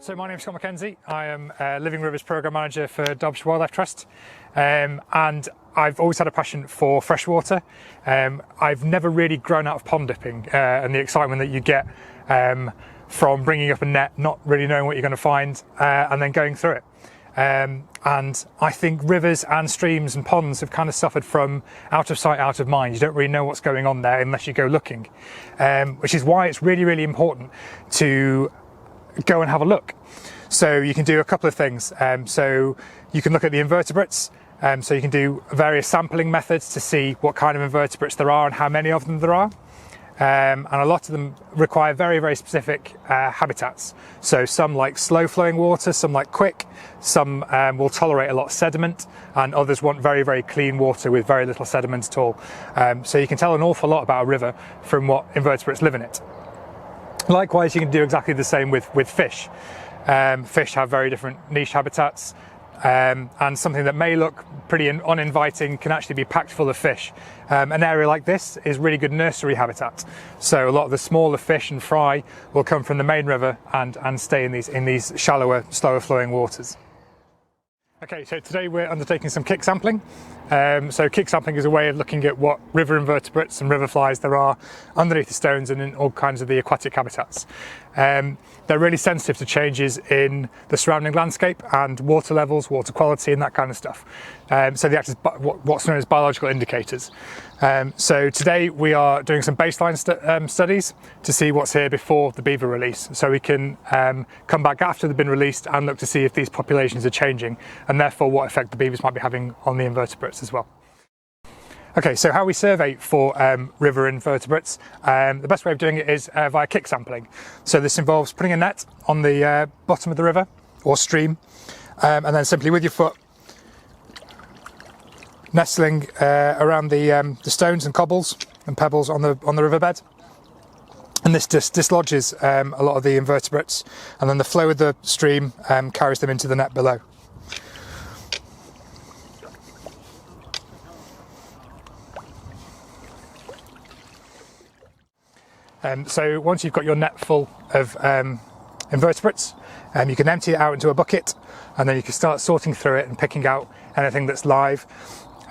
So my name is Mckenzie. I am Living Rivers Programme Manager for Derbyshire Wildlife Trust, and I've always had a passion for freshwater. I've never really grown out of pond dipping and the excitement that you get from bringing up a net, not really knowing what you're going to find, and then going through it. And I think rivers and streams and ponds have kind of suffered from out of sight, out of mind. You don't really know what's going on there unless you go looking, which is why it's really, really important to go and have a look. So you can do a couple of things. So you can look at the invertebrates. So you can do various sampling methods to see what kind of invertebrates there are and how many of them there are. And a lot of them require very, very specific habitats. So some like slow flowing water, some like quick, some will tolerate a lot of sediment, and others want very, very clean water with very little sediment at all. So you can tell an awful lot about a river from what invertebrates live in it. Likewise, you can do exactly the same with fish. Fish have very different niche habitats, and something that may look pretty uninviting can actually be packed full of fish. An area like this is really good nursery habitat. So a lot of the smaller fish and fry will come from the main river and stay in these shallower, slower flowing waters. Okay, so today we're undertaking some kick sampling. So kick sampling is a way of looking at what river invertebrates and river flies there are underneath the stones and in all kinds of the aquatic habitats. They're really sensitive to changes in the surrounding landscape and water levels, water quality and that kind of stuff. So they act as what's known as biological indicators. So today we are doing some baseline studies to see what's here before the beaver release. So we can come back after they've been released and look to see if these populations are changing and therefore what effect the beavers might be having on the invertebrates as well. Okay, so how we survey for river invertebrates, the best way of doing it is via kick sampling. So this involves putting a net on the bottom of the river or stream, and then simply with your foot nestling around the stones and cobbles and pebbles on the riverbed, and this just dislodges a lot of the invertebrates, and then the flow of the stream carries them into the net below. So once you've got your net full of invertebrates, you can empty it out into a bucket, and then you can start sorting through it and picking out anything that's live.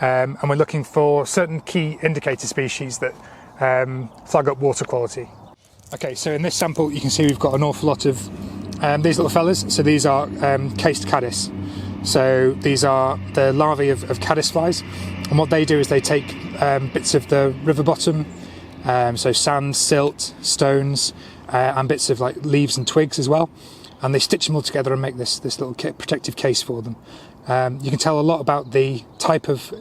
And we're looking for certain key indicator species that flag up water quality. Okay, so in this sample you can see we've got an awful lot of these little fellas. So these are cased caddis. So these are the larvae of caddisflies, and what they do is they take bits of the river bottom, so sand, silt, stones, and bits of like leaves and twigs as well, and they stitch them all together and make this little protective case for them. You can tell a lot about the type of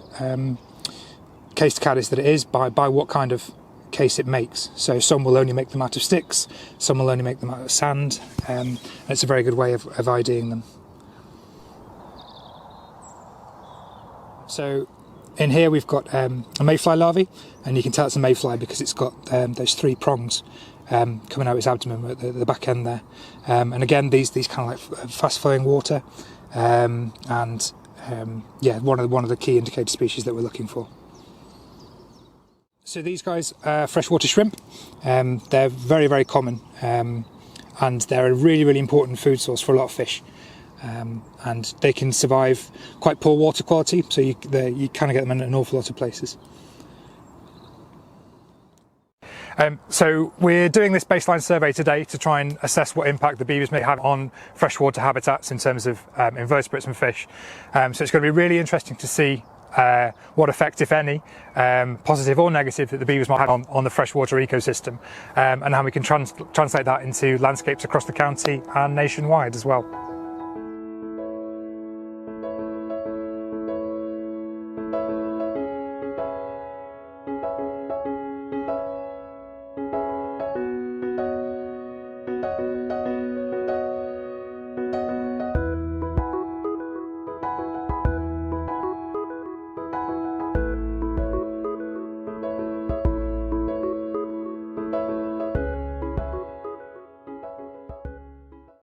cased caddis that it is by what kind of case it makes. So some will only make them out of sticks, some will only make them out of sand, and it's a very good way of IDing them. So in here we've got a Mayfly larvae, and you can tell it's a Mayfly because it's got those three prongs coming out its abdomen at the back end there. And again, these kind of like fast flowing water, and yeah, one of the key indicator species that we're looking for. So these guys are freshwater shrimp. They're very, very common, and they're a really, really important food source for a lot of fish. And they can survive quite poor water quality, so you kind of get them in an awful lot of places. So we're doing this baseline survey today to try and assess what impact the beavers may have on freshwater habitats in terms of invertebrates and fish. So it's going to be really interesting to see what effect, if any, positive or negative, that the beavers might have on the freshwater ecosystem, and how we can translate that into landscapes across the county and nationwide as well.